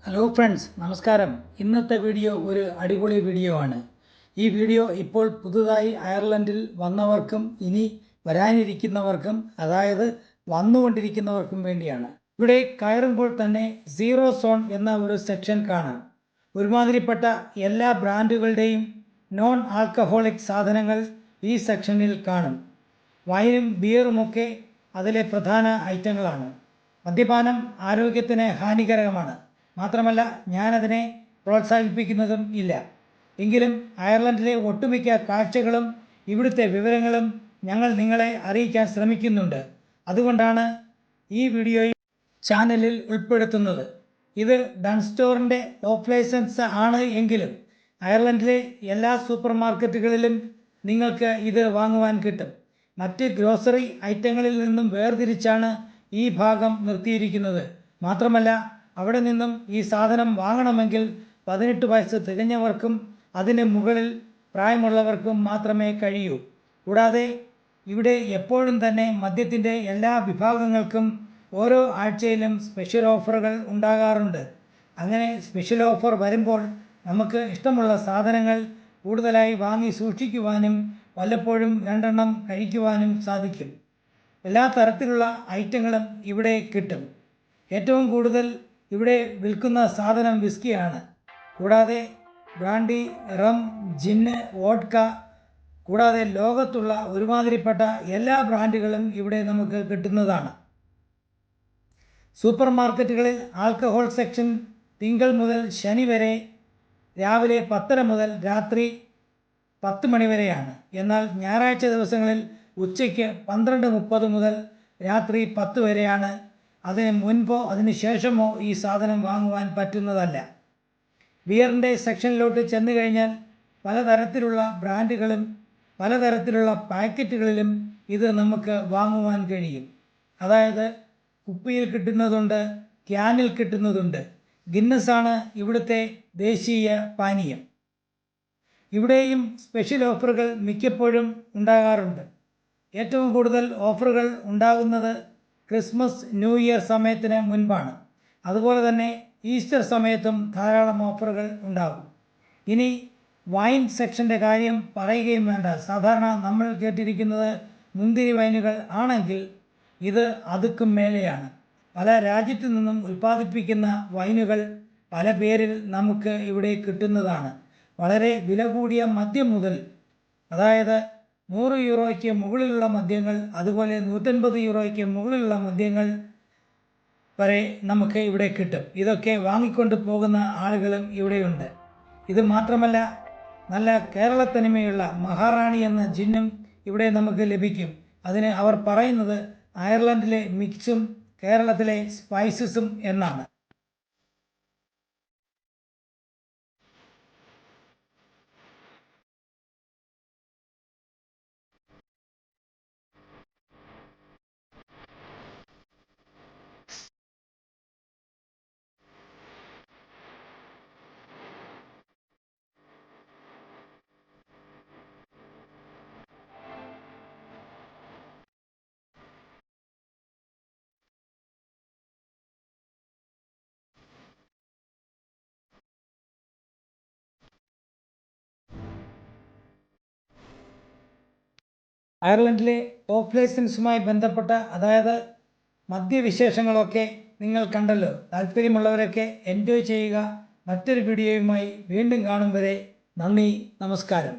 Hello friends, നമസ്കാരം. ഇന്നത്തെ video ഒരു അടിപൊളി വീഡിയോ ആണ്. ഈ വീഡിയോ ഇപ്പോൾ പുതുതായി അയർലൻഡിൽ വന്നവർക്കും ഇനി വരാനിരിക്കുന്നവർക്കും, അതായത് വന്നുകൊണ്ടിരിക്കുന്നവർക്കും വേണ്ടിയാണ്. ഇവിടെ കയറുമ്പോൾ തന്നെ സീറോ സോൺ എന്ന ഒരു സെക്ഷൻ കാണാം. ഒരുമാതിരിപ്പെട്ട എല്ലാ ബ്രാൻഡുകളുടെയും നോൺ ആൽക്കഹോളിക് സാധനങ്ങൾ ഈ സെക്ഷനിൽ കാണും. വൈനും ബിയറുമൊക്കെ അതിലെ പ്രധാന ഐറ്റങ്ങളാണ്. മദ്യപാനം ആരോഗ്യത്തിന് ഹാനികരമാണ്. മാത്രമല്ല, ഞാനതിനെ പ്രോത്സാഹിപ്പിക്കുന്നതും ഇല്ല. എങ്കിലും അയർലൻഡിലെ ഒട്ടുമിക്ക കാഴ്ചകളും ഇവിടുത്തെ വിവരങ്ങളും ഞങ്ങൾ നിങ്ങളെ അറിയിക്കാൻ ശ്രമിക്കുന്നുണ്ട്. അതുകൊണ്ടാണ് ഈ വീഡിയോയിൽ ചാനലിൽ ഉൾപ്പെടുത്തുന്നത്. ഇത് ഡൺസ്റ്റോറിൻ്റെ ഓഫ് ലൈസൻസ് ആണ് എങ്കിലും അയർലൻഡിലെ എല്ലാ സൂപ്പർ മാർക്കറ്റുകളിലും നിങ്ങൾക്ക് ഇത് വാങ്ങുവാൻ കിട്ടും. മറ്റ് ഗ്രോസറി ഐറ്റങ്ങളിൽ നിന്നും വേർതിരിച്ചാണ് ഈ ഭാഗം നിർത്തിയിരിക്കുന്നത്. മാത്രമല്ല, അവിടെ നിന്നും ഈ സാധനം വാങ്ങണമെങ്കിൽ 18 വയസ്സ് തികഞ്ഞവർക്കും അതിന് മുകളിൽ പ്രായമുള്ളവർക്കും മാത്രമേ കഴിയൂ. കൂടാതെ ഇവിടെ എപ്പോഴും തന്നെ മദ്യത്തിൻ്റെ എല്ലാ വിഭാഗങ്ങൾക്കും ഓരോ ആഴ്ചയിലും സ്പെഷ്യൽ ഓഫറുകൾ ഉണ്ടാകാറുണ്ട്. അങ്ങനെ സ്പെഷ്യൽ ഓഫർ വരുമ്പോൾ നമുക്ക് ഇഷ്ടമുള്ള സാധനങ്ങൾ കൂടുതലായി വാങ്ങി സൂക്ഷിക്കുവാനും വല്ലപ്പോഴും 2 എണ്ണം കഴിക്കുവാനും സാധിക്കും. എല്ലാ തരത്തിലുള്ള ഐറ്റങ്ങളും ഇവിടെ കിട്ടും. ഏറ്റവും കൂടുതൽ ഇവിടെ വിൽക്കുന്ന സാധനം വിസ്കിയാണ്. കൂടാതെ ബ്രാൻഡി, റം, ജിന്ന്, വോഡ്ക, കൂടാതെ ലോകത്തുള്ള ഒരുമാതിരിപ്പെട്ട എല്ലാ ബ്രാൻഡുകളും ഇവിടെ നമുക്ക് കിട്ടുന്നതാണ്. സൂപ്പർ മാർക്കറ്റുകളിൽ ആൽക്കഹോൾ സെക്ഷൻ തിങ്കൾ മുതൽ ശനി വരെ രാവിലെ 10:30 മുതൽ രാത്രി 10 മണി വരെയാണ്. എന്നാൽ ഞായറാഴ്ച ദിവസങ്ങളിൽ ഉച്ചയ്ക്ക് 12:30 മുതൽ രാത്രി 10 വരെയാണ്. അതിന് മുൻപോ അതിന് ശേഷമോ ഈ സാധനം വാങ്ങുവാൻ പറ്റുന്നതല്ല. ബിയറിൻ്റെ സെക്ഷനിലോട്ട് ചെന്ന് കഴിഞ്ഞാൽ പലതരത്തിലുള്ള ബ്രാൻഡുകളും പലതരത്തിലുള്ള പാക്കറ്റുകളിലും ഇത് നമുക്ക് വാങ്ങുവാൻ കഴിയും. അതായത് കുപ്പിയിൽ കിട്ടുന്നതുണ്ട്, ക്യാനിൽ കിട്ടുന്നതുണ്ട്. ഗിന്നസാണ് ഇവിടുത്തെ ദേശീയ പാനീയം. ഇവിടെയും സ്പെഷ്യൽ ഓഫറുകൾ മിക്കപ്പോഴും ഉണ്ടാകാറുണ്ട്. ഏറ്റവും കൂടുതൽ ഓഫറുകൾ ഉണ്ടാകുന്നത് ക്രിസ്മസ്, ന്യൂ ഇയർ സമയത്തിന് മുൻപാണ്. അതുപോലെ തന്നെ ഈസ്റ്റർ സമയത്തും ധാരാളം ഓഫറുകൾ ഉണ്ടാകും. ഇനി വൈൻ സെക്ഷൻ്റെ കാര്യം പറയുകയും വേണ്ട. സാധാരണ നമ്മൾ കേട്ടിരിക്കുന്നത് മുന്തിരി വൈനുകൾ ആണെങ്കിൽ ഇത് അതുക്കും മേലെയാണ്. പല രാജ്യത്തു നിന്നും ഉൽപ്പാദിപ്പിക്കുന്ന വൈനുകൾ പല പേരിൽ നമുക്ക് ഇവിടെ കിട്ടുന്നതാണ്. വളരെ വില കൂടിയ മദ്യം മുതൽ, അതായത് 100 യൂറോയ്ക്ക് മുകളിലുള്ള മദ്യങ്ങൾ, അതുപോലെ 150 യൂറോയ്ക്ക് മുകളിലുള്ള മദ്യങ്ങൾ വരെ നമുക്ക് ഇവിടെ കിട്ടും. ഇതൊക്കെ വാങ്ങിക്കൊണ്ട് പോകുന്ന ആളുകളും ഇവിടെയുണ്ട്. ഇത് മാത്രമല്ല, നല്ല കേരളത്തനിമയുള്ള മഹാറാണി എന്ന ജിന്നും ഇവിടെ നമുക്ക് ലഭിക്കും. അതിന് അവർ പറയുന്നത് അയർലൻഡിലെ മിക്സും കേരളത്തിലെ സ്പൈസസും എന്നാണ്. അയർലൻഡിലെ ഓഫ് ലൈസൻസുമായി ബന്ധപ്പെട്ട, അതായത് മദ്യവിശേഷങ്ങളൊക്കെ നിങ്ങൾ കണ്ടല്ലോ. താല്പര്യമുള്ളവരൊക്കെ എൻജോയ് ചെയ്യുക. മറ്റൊരു വീഡിയോയുമായി വീണ്ടും കാണും വരെ നന്ദി, നമസ്കാരം.